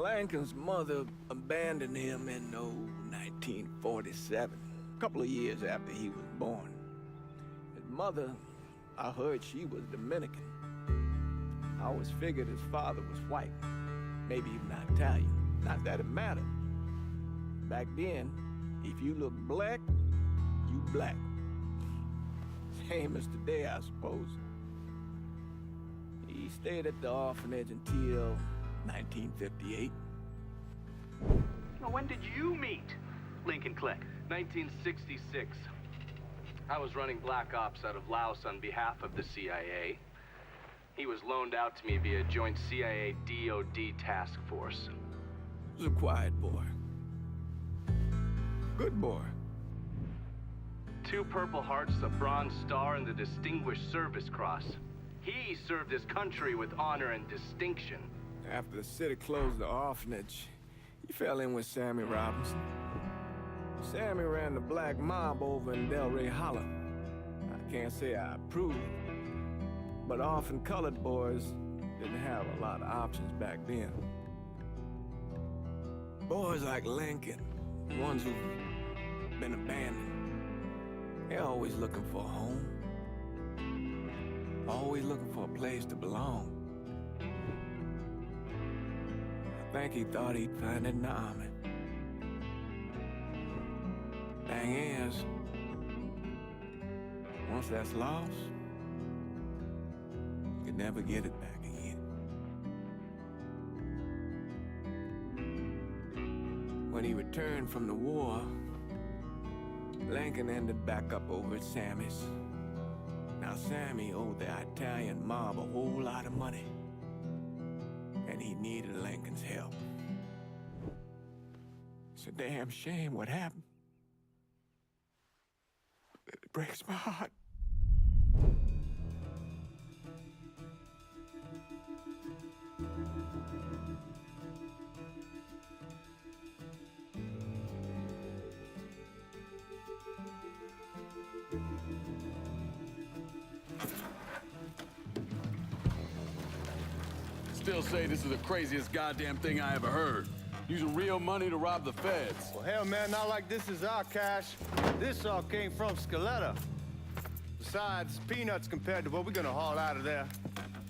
Lincoln's mother abandoned him in, 1947, a couple of years after he was born. His mother, I heard she was Dominican. I always figured his father was white, maybe even Italian. Not that it mattered. Back then, if you look black, you black. Same as today, I suppose. He stayed at the orphanage until 1958. Well, when did you meet Lincoln Click? 1966. I was running Black Ops out of Laos on behalf of the CIA. He was loaned out to me via joint CIA-DOD task force. He was a quiet boy. Good boy. 2 Purple Hearts, a Bronze Star, and the Distinguished Service Cross. He served his country with honor and distinction. After the city closed the orphanage, he fell in with Sammy Robinson. Sammy ran the black mob over in Delray Hollow. I can't say I approved, but orphan colored boys didn't have a lot of options back then. Boys like Lincoln, the ones who've been abandoned, they're always looking for a home. Always looking for a place to belong. I think he thought he'd find it in the army. Thing is, once that's lost, you can never get it back again. When he returned from the war, Lincoln ended back up over at Sammy's. Now, Sammy owed the Italian mob a whole lot of money, and he needed Lincoln's help. It's a damn shame what happened. It breaks my heart. Still say this is the craziest goddamn thing I ever heard. Using real money to rob the feds. Well, hell, man, not like this is our cash. This all came from Scaletta. Besides, peanuts compared to what we're gonna haul out of there.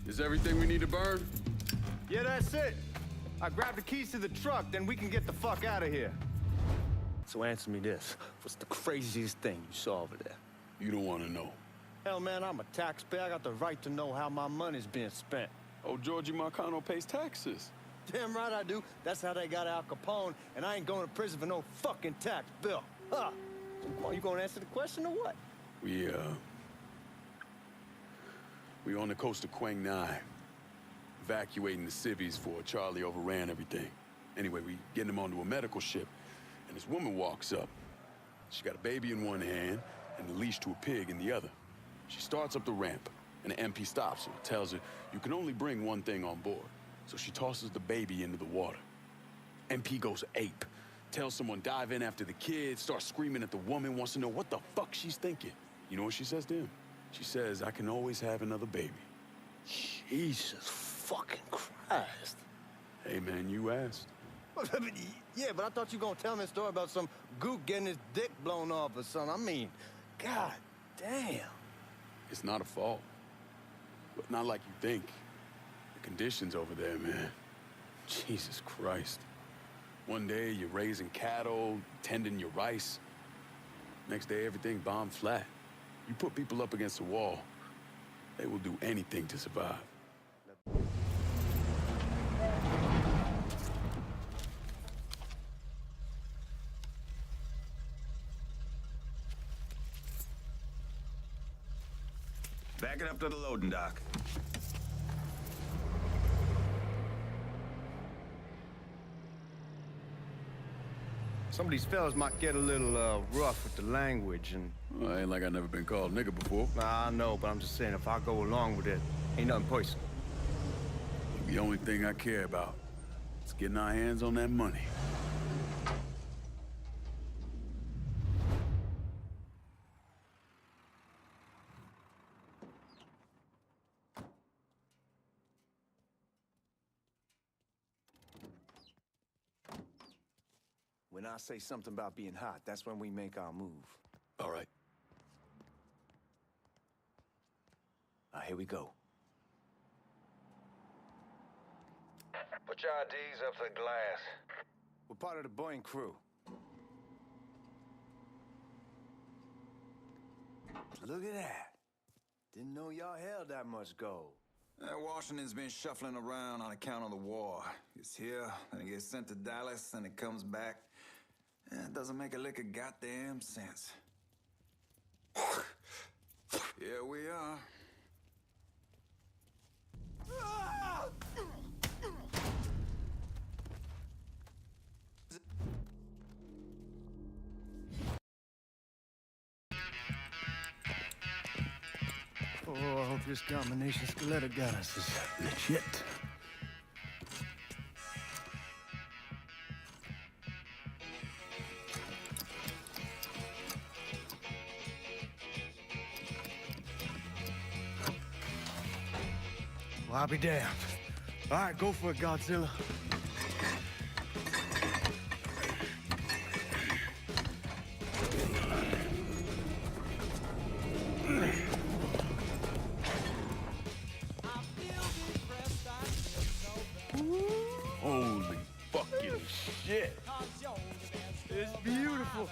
Is everything we need to burn? Yeah, that's it. I grabbed the keys to the truck, then we can get the fuck out of here. So answer me this. What's the craziest thing you saw over there? You don't want to know. Hell, man, I'm a taxpayer. I got the right to know how my money's being spent. Oh, Georgie Marcano pays taxes. Damn right I do. That's how they got Al Capone, and I ain't going to prison for no fucking tax bill. Huh? So come on, you gonna answer the question or what? We on the coast of Quang Ngai, evacuating the civvies before Charlie overran everything. Anyway, we getting him onto a medical ship, and this woman walks up. She got a baby in one hand and the leash to a pig in the other. She starts up the ramp, and the MP stops her, tells her, you can only bring one thing on board. So she tosses the baby into the water. MP goes ape, tells someone dive in after the kid, starts screaming at the woman, wants to know what the fuck she's thinking. You know what she says to him? She says, I can always have another baby. Jesus fucking Christ. Hey man, you asked. Yeah, but I thought you were gonna tell me a story about some gook getting his dick blown off or something. I mean, god damn. It's not a fault. But not like you think. The conditions over there, man. Jesus Christ. One day you're raising cattle, tending your rice. Next day everything bombed flat. You put people up against the wall, they will do anything to survive. Back it up to the loading dock. Some of these fellas might get a little rough with the language and... Well, ain't like I never been called nigga before. Nah, I know, but I'm just saying, if I go along with it, ain't nothing personal. The only thing I care about is getting our hands on that money. When I say something about being hot, that's when we make our move. All right. Here we go. Put your IDs up to the glass. We're part of the Boeing crew. Look at that. Didn't know y'all held that much gold. Washington's been shuffling around on account of the war. It's here, and it gets sent to Dallas, and it comes back. It doesn't make a lick of goddamn sense. Here we are. Oh, I hope this combination stiletto got us is legit. Well, I'll be damned. All right, go for it, Godzilla. Holy fucking shit. It's beautiful.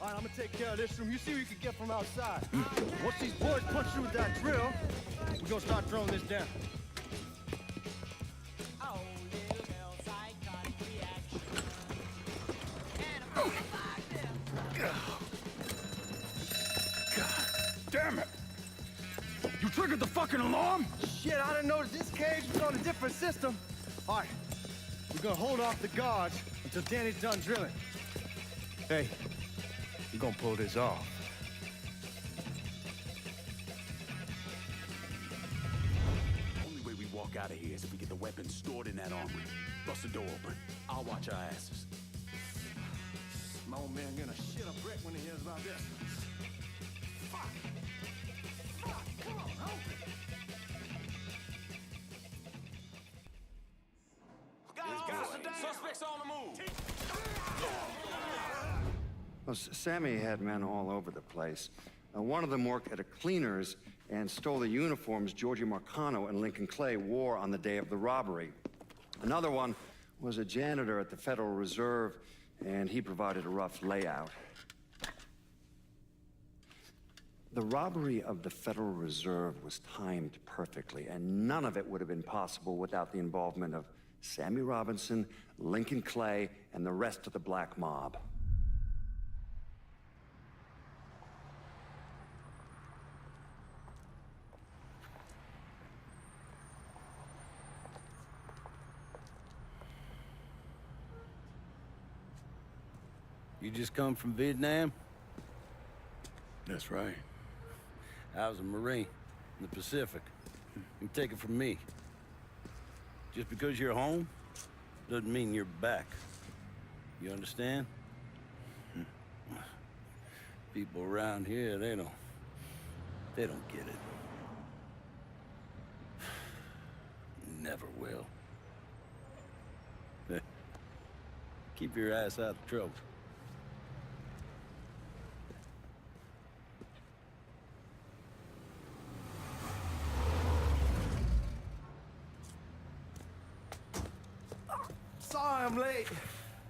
All right, I'm gonna take care of this room. You see what you can get from outside. Once these boys punch you with that drill, we're gonna start throwing this down. Damn it! You triggered the fucking alarm? Shit, I didn't know that this cage was on a different system. All right, we're gonna hold off the guards until Danny's done drilling. Hey, we're gonna pull this off. Only way we walk out of here is if we get the weapons stored in that armory. Bust the door open. I'll watch our asses. My old man gonna shit a brick when he hears about this. Fuck! Fuck! Come on, help me! Suspects on the move. Well, Sammy had men all over the place. One of them worked at a cleaner's and stole the uniforms Georgie Marcano and Lincoln Clay wore on the day of the robbery. Another one was a janitor at the Federal Reserve, and he provided a rough layout. The robbery of the Federal Reserve was timed perfectly, and none of it would have been possible without the involvement of Sammy Robinson, Lincoln Clay, and the rest of the black mob. You just come from Vietnam? That's right. I was a Marine in the Pacific. You take it from me. Just because you're home doesn't mean you're back. You understand? People around here, they don't get it. Never will. Keep your ass out of trouble. Sorry I'm late.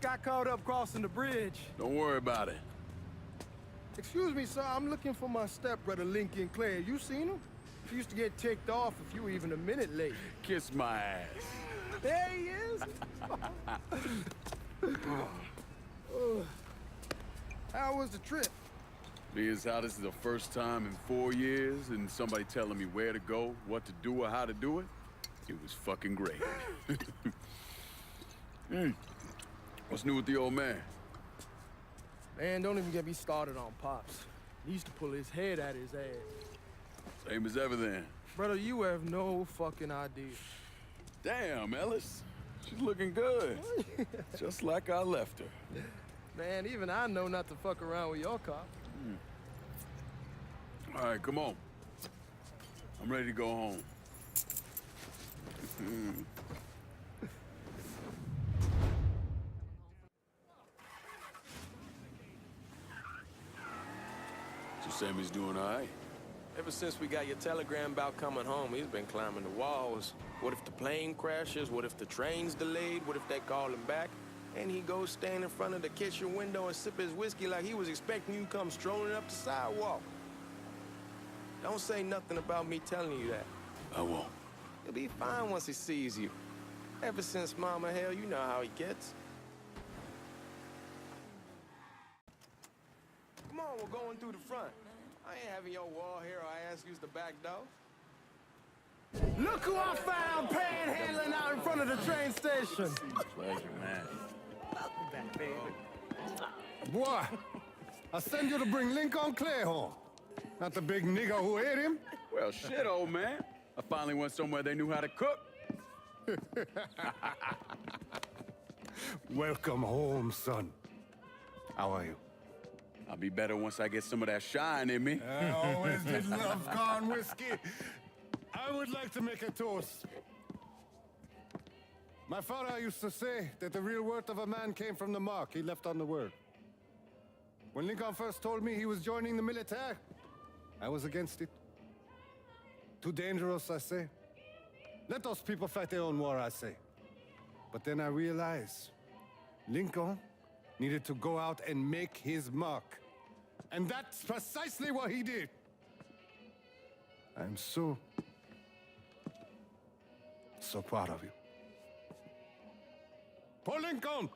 Got caught up crossing the bridge. Don't worry about it. Excuse me, sir. I'm looking for my stepbrother, Lincoln Clay. You seen him? He used to get ticked off if you were even a minute late. Kiss my ass. There he is. How was the trip? Being as how this is the first time in 4 years and somebody telling me where to go, what to do, or how to do it, it was fucking great. What's new with the old man? Man, don't even get me started on Pops. He used to pull his head out his ass. Same as ever then. Brother, you have no fucking idea. Damn, Ellis. She's looking good. Just like I left her. Man, even I know not to fuck around with your cop. All right, come on. I'm ready to go home. Sammy's doing all right. Ever since we got your telegram about coming home, he's been climbing the walls. What if the plane crashes? What if the train's delayed? What if they call him back? And he goes stand in front of the kitchen window and sip his whiskey like he was expecting you to come strolling up the sidewalk. Don't say nothing about me telling you that. I won't. He'll be fine once he sees you. Ever since Mama Hell, you know how he gets. Come on, we're going through the front. I ain't having your wall here or I ask use the back door. Look who I found panhandling out in front of the train station. Pleasure, man. Boy, I send you to bring Lincoln Clay home. Not the big nigger who ate him. Well, shit, old man. I finally went somewhere they knew how to cook. Welcome home, son. How are you? I'll be better once I get some of that shine in me. I always did love corn whiskey. I would like to make a toast. My father used to say that the real worth of a man came from the mark he left on the world. When Lincoln first told me he was joining the military, I was against it. Too dangerous, I say. Let those people fight their own war, I say. But then I realized Lincoln needed to go out and make his mark. And that's precisely what he did. I'm so proud of you. Paul Lincoln!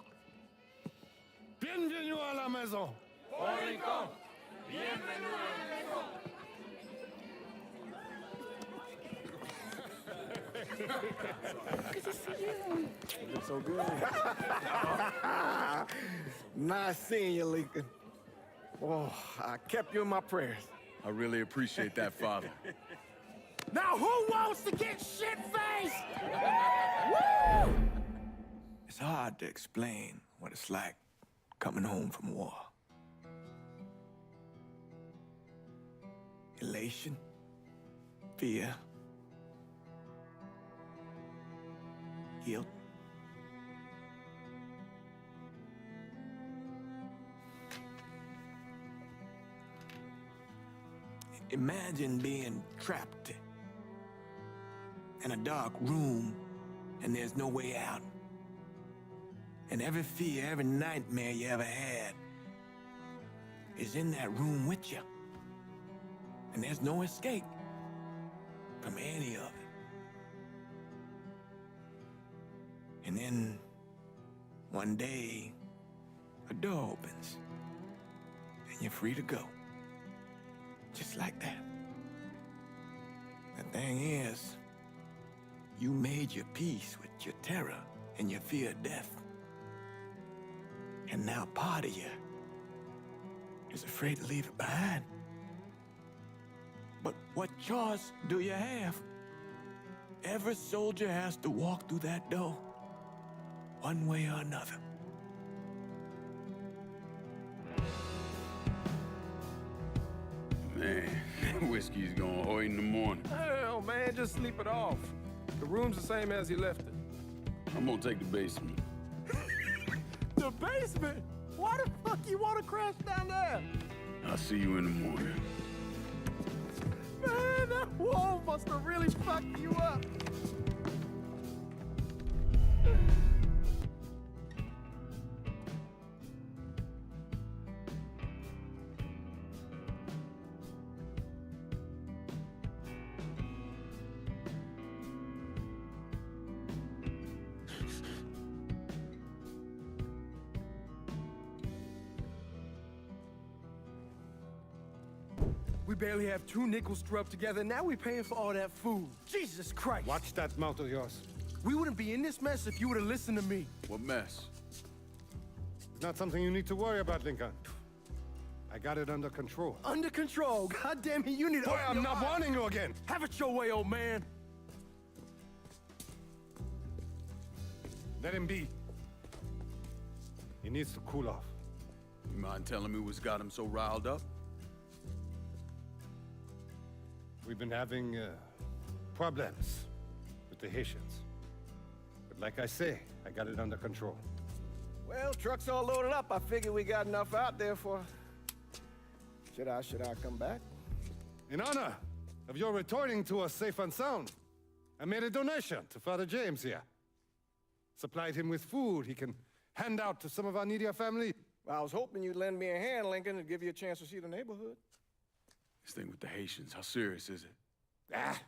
Bienvenue à la maison! Paul Lincoln, bienvenue à la maison. Good to see you. You look so good. Nice seeing you, Lincoln. Oh, I kept you in my prayers. I really appreciate that, Father. Now who wants to get shit-faced? Woo! It's hard to explain what it's like coming home from war. Elation, fear, guilt. Imagine being trapped in a dark room and there's no way out. And every fear, every nightmare you ever had is in that room with you. And there's no escape from any of it. And then one day, a door opens and you're free to go. Just like that. The thing is, you made your peace with your terror and your fear of death. And now part of you is afraid to leave it behind. But what choice do you have? Every soldier has to walk through that door, one way or another. Man, whiskey's going hoy in the morning. Hell, man, just sleep it off. The room's the same as you left it. I'm gonna take the basement. The basement? Why the fuck you want to crash down there? I'll see you in the morning. Man, that wall must have really fucked you up. We barely have 2 nickels to rub together, now we're paying for all that food. Jesus Christ. Watch that mouth of yours. We wouldn't be in this mess if you would have listened to me. What mess? It's not something you need to worry about, Lincoln. I got it under control. Under control. God damn it, you need to Boy, open I'm your not eyes. warning you again. Have it your way, old man. Let him be. He needs to cool off. You mind telling me what's got him so riled up? We've been having problems with the Haitians. But like I say, I got it under control. Well, truck's all loaded up. I figure we got enough out there for Should I come back? In honor of your returning to us safe and sound, I made a donation to Father James here. Supplied him with food he can hand out to some of our needier family. Well, I was hoping you'd lend me a hand, Lincoln, and give you a chance to see the neighborhood. This thing with the Haitians, how serious is it? Ah,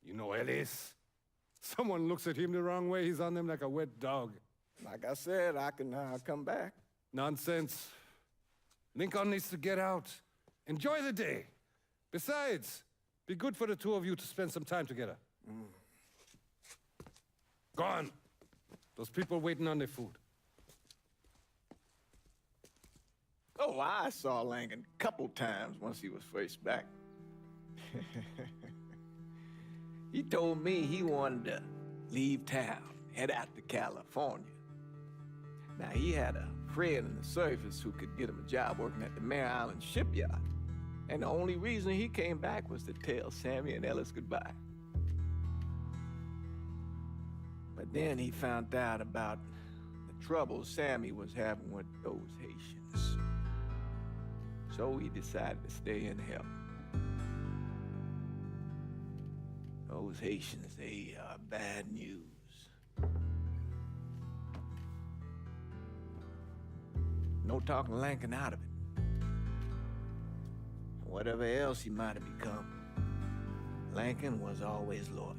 you know Ellis. Someone looks at him the wrong way, he's on them like a wet dog. Like I said, I can come back. Nonsense. Lincoln needs to get out. Enjoy the day. Besides, be good for the two of you to spend some time together. Go on. Those people waiting on their food. Oh, I saw Lincoln a couple times once he was first back. He told me he wanted to leave town, head out to California. Now, he had a friend in the service who could get him a job working at the Mare Island shipyard. And the only reason he came back was to tell Sammy and Ellis goodbye. But then he found out about the trouble Sammy was having with those Haitians. So he decided to stay and help. Those Haitians, they are bad news. No talking Lincoln out of it. Whatever else he might have become, Lincoln was always loyal.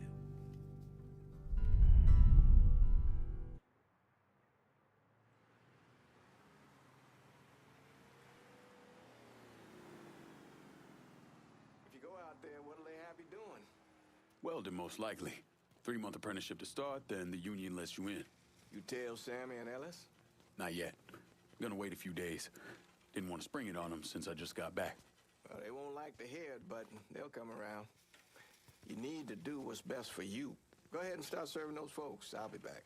If you go out there, what'll they have you doing? Welding, most likely. 3-month apprenticeship to start, then the union lets you in. You tell Sammy and Ellis? Not yet. I'm gonna wait a few days. Didn't want to spring it on them since I just got back. Well, they won't like to hear it, but they'll come around. You need to do what's best for you. Go ahead and start serving those folks. I'll be back.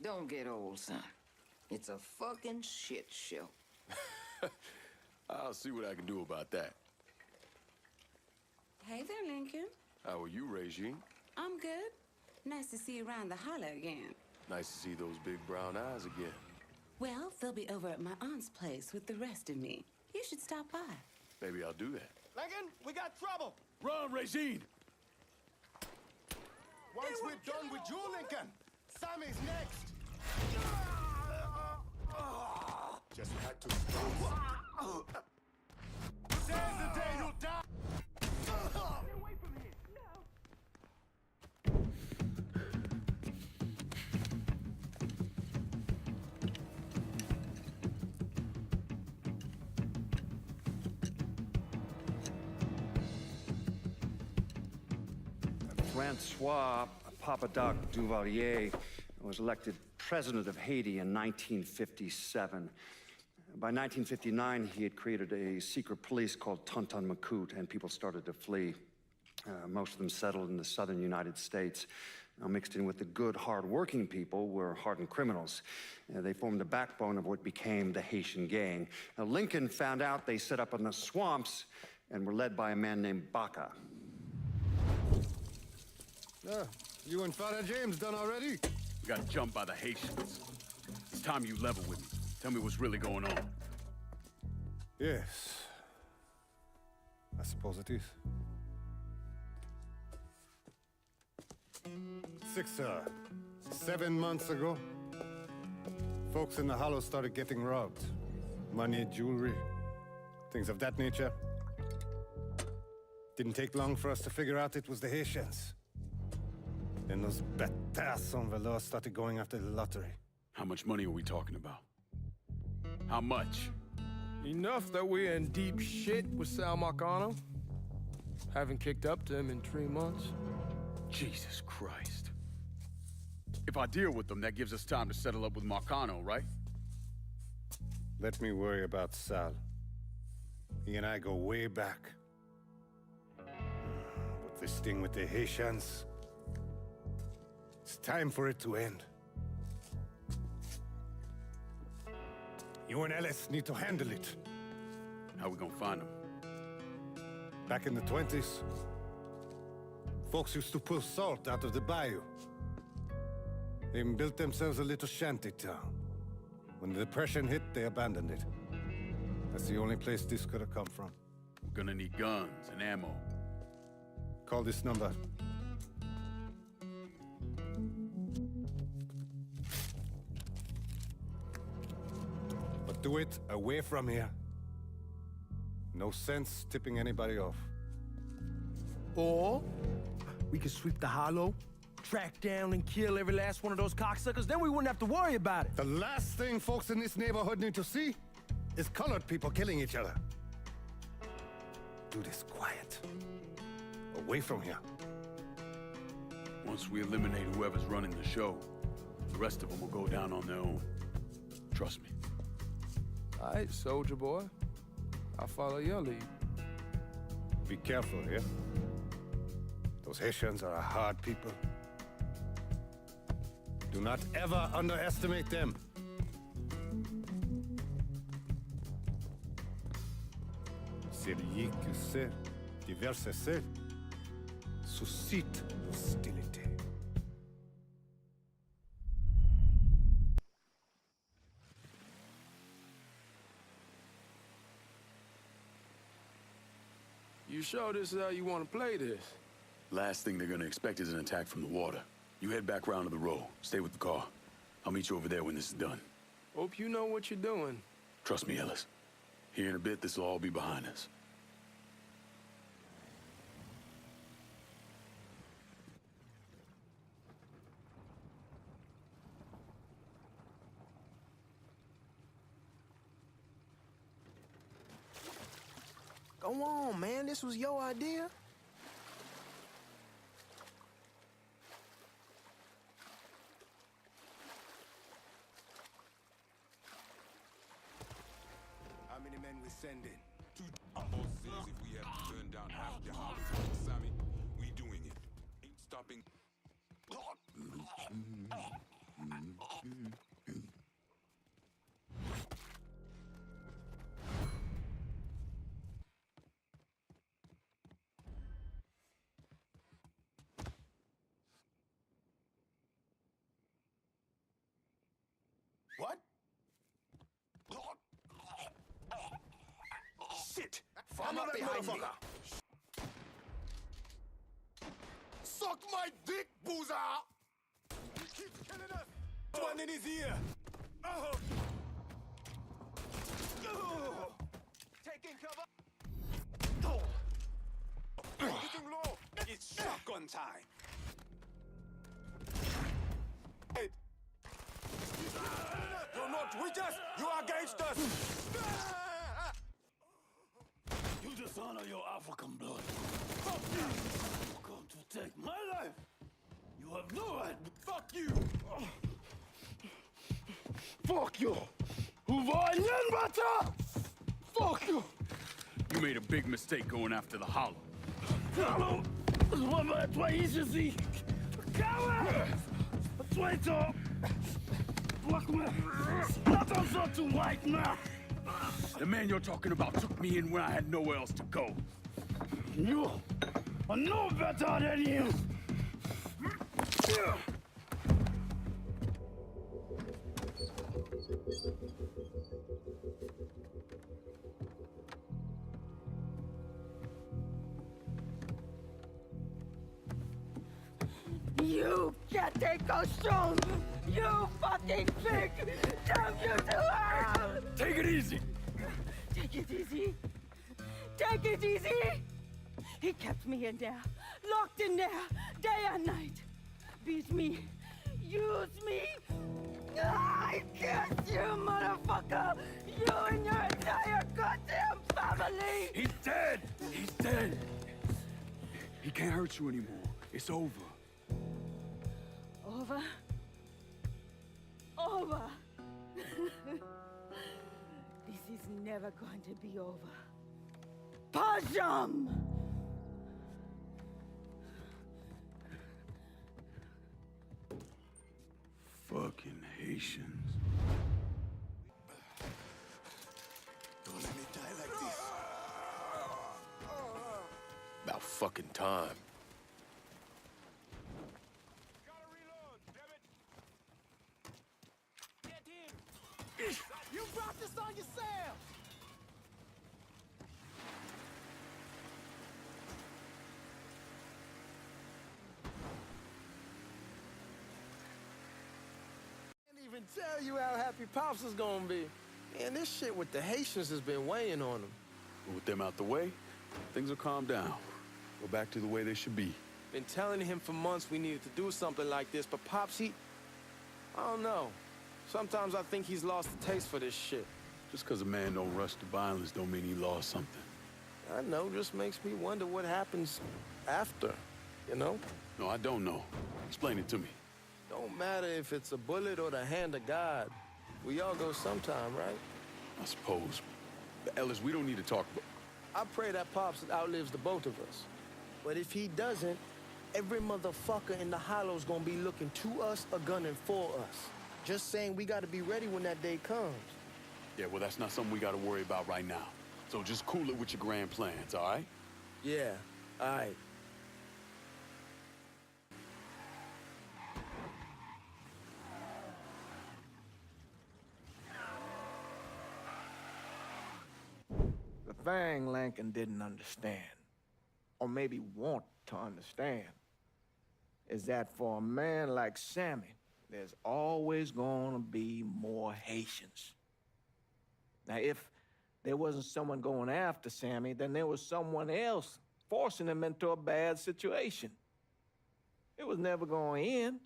Don't get old, son. It's a fucking shit show. I'll see what I can do about that. Hey there, Lincoln. How are you, Regine? I'm good. Nice to see you around the holler again. Nice to see those big brown eyes again. Well, they'll be over at my aunt's place with the rest of me. You should stop by. Maybe I'll do that. Lincoln, we got trouble! Run, Regine! Once we're done with you, Lincoln, Sammy's next. Just had to stop. Today's the day you'll die. Get away from here! Francois Papadoc Duvalier was elected president of Haiti in 1957. By 1959, he had created a secret police called Tonton Macoute, and people started to flee. Most of them settled in the southern United States. Now, mixed in with the good, hard-working people were hardened criminals. They formed the backbone of what became the Haitian gang. Now, Lincoln found out they set up in the swamps and were led by a man named Baka. You and Father James done already? We got jumped by the Haitians. It's time you level with me. Tell me what's really going on. Yes. I suppose it is. 7 months ago, folks in the Hollow started getting robbed. Money, jewelry, things of that nature. Didn't take long for us to figure out it was the Haitians. Then those bâtards on velours started going after the lottery. How much money are we talking about? How much? Enough that we're in deep shit with Sal Marcano. Haven't kicked up to him in 3 months. Jesus Christ. If I deal with them, that gives us time to settle up with Marcano, right? Let me worry about Sal. He and I go way back. But this thing with the Haitians, it's time for it to end. You and Ellis need to handle it. How we gonna find them? Back in the 20s, folks used to pull salt out of the bayou. They even built themselves a little shanty town. When the Depression hit, they abandoned it. That's the only place this could have come from. We're gonna need guns and ammo. Call this number. But do it away from here. No sense tipping anybody off. Or we could sweep the hollow, track down and kill every last one of those cocksuckers, then we wouldn't have to worry about it. The last thing folks in this neighborhood need to see is colored people killing each other. Do this quiet. Away from here. Once we eliminate whoever's running the show, the rest of them will go down on their own. Trust me. All right, soldier boy. I'll follow your lead. Be careful here. Those Haitians are a hard people. Do not ever underestimate them. Celui qui sait diverser suscite hostilité. You sure this is how you want to play this? Last thing they're gonna expect is an attack from the water. You head back round to the row. Stay with the car. I'll meet you over there when this is done. Hope you know what you're doing. Trust me, Ellis. Here in a bit, this will all be behind us. Go on, man. This was your idea. How many men we sending? Two boss says if we have to burn down half the house, Sammy, we doing it. Ain't stopping. What? Shit! Farm up behind me. Suck my dick, boozer! He keeps killing us! One in his ear! Taking cover! Getting low! It's shotgun time! Hey. You're not with us! You are against us! You dishonor your African blood. You come to take my life. You have no right. Fuck you! Fuck you! Bata! Fuck you! You made a big mistake going after the Hollow. Hollow! Toi ici! Coward! Traitor! Attention to white man! The man you're talking about took me in when I had nowhere else to go. You are no better than him! You can't take those shows! You fucking pig! Damn you to hell! Take it easy! Take it easy! Take it easy! He kept me in there, locked in there, day and night. Beat me, use me. I curse you, motherfucker! You and your entire goddamn family! He's dead! He's dead! He can't hurt you anymore. It's over. Over? Over! This is never going to be over. Pajam! Fucking Haitians. Don't let me die like this. About fucking time. on yourselves! Can't even tell you how happy Pops is gonna be. Man, this shit with the Haitians has been weighing on him. With them out the way, things will calm down. Go back to the way they should be. Been telling him for months we needed to do something like this, but Pops, I don't know. Sometimes I think he's lost the taste for this shit. Just because a man don't rush to violence don't mean he lost something. I know, just makes me wonder what happens after, you know? No, I don't know. Explain it to me. Don't matter if it's a bullet or the hand of God. We all go sometime, right? I suppose. But Ellis, we don't need to talk about... I pray that Pops outlives the both of us. But if he doesn't, every motherfucker in the hollow's gonna be looking to us or gunning for us. Just saying we gotta be ready when that day comes. Yeah, well, that's not something we gotta worry about right now. So just cool it with your grand plans, all right? Yeah, all right. The thing Lincoln didn't understand, or maybe want to understand, is that for a man like Sammy, there's always gonna be more Haitians. Now, if there wasn't someone going after Sammy, then there was someone else forcing him into a bad situation. It was never going to end.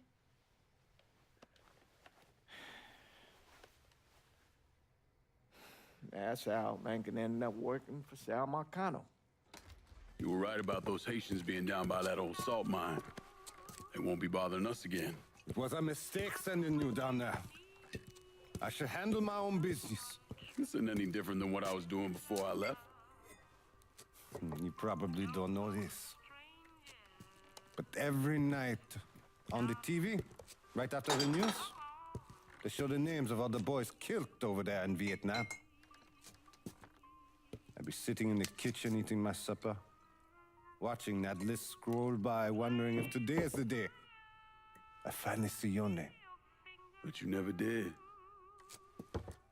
That's how Lincoln ended up working for Sal Marcano. You were right about those Haitians being down by that old salt mine. They won't be bothering us again. It was a mistake sending you down there. I should handle my own business. This isn't any different than what I was doing before I left. You probably don't know this. But every night on the TV, right after the news, they show the names of all the boys killed over there in Vietnam. I'd be sitting in the kitchen eating my supper, watching that list scroll by, wondering if today is the day I finally see your name. But you never did.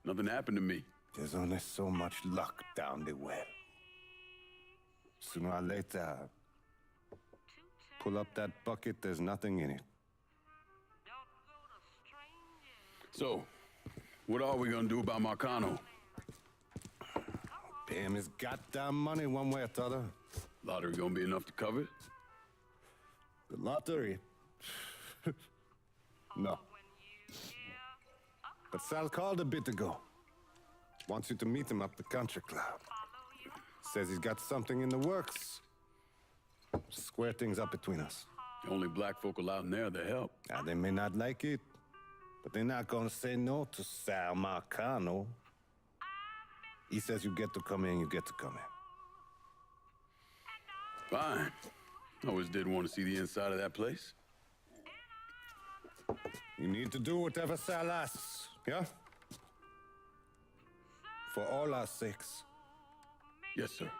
Nothing happened to me. There's only so much luck down the well. Sooner or later, pull up that bucket, there's nothing in it. So, what are we gonna do about Marcano? Pay him his goddamn money one way or the other. Lottery gonna be enough to cover it? The lottery? No. But Sal called a bit ago. Wants you to meet him up the country club. Says he's got something in the works. Square things up between us. The only black folk allowed in there to help. Now, they may not like it, but they're not gonna say no to Sal Marcano. He says you get to come in, you get to come in. Fine. I always did want to see the inside of that place. You need to do whatever Sal asks, yeah? For all our sakes. Yes, sir.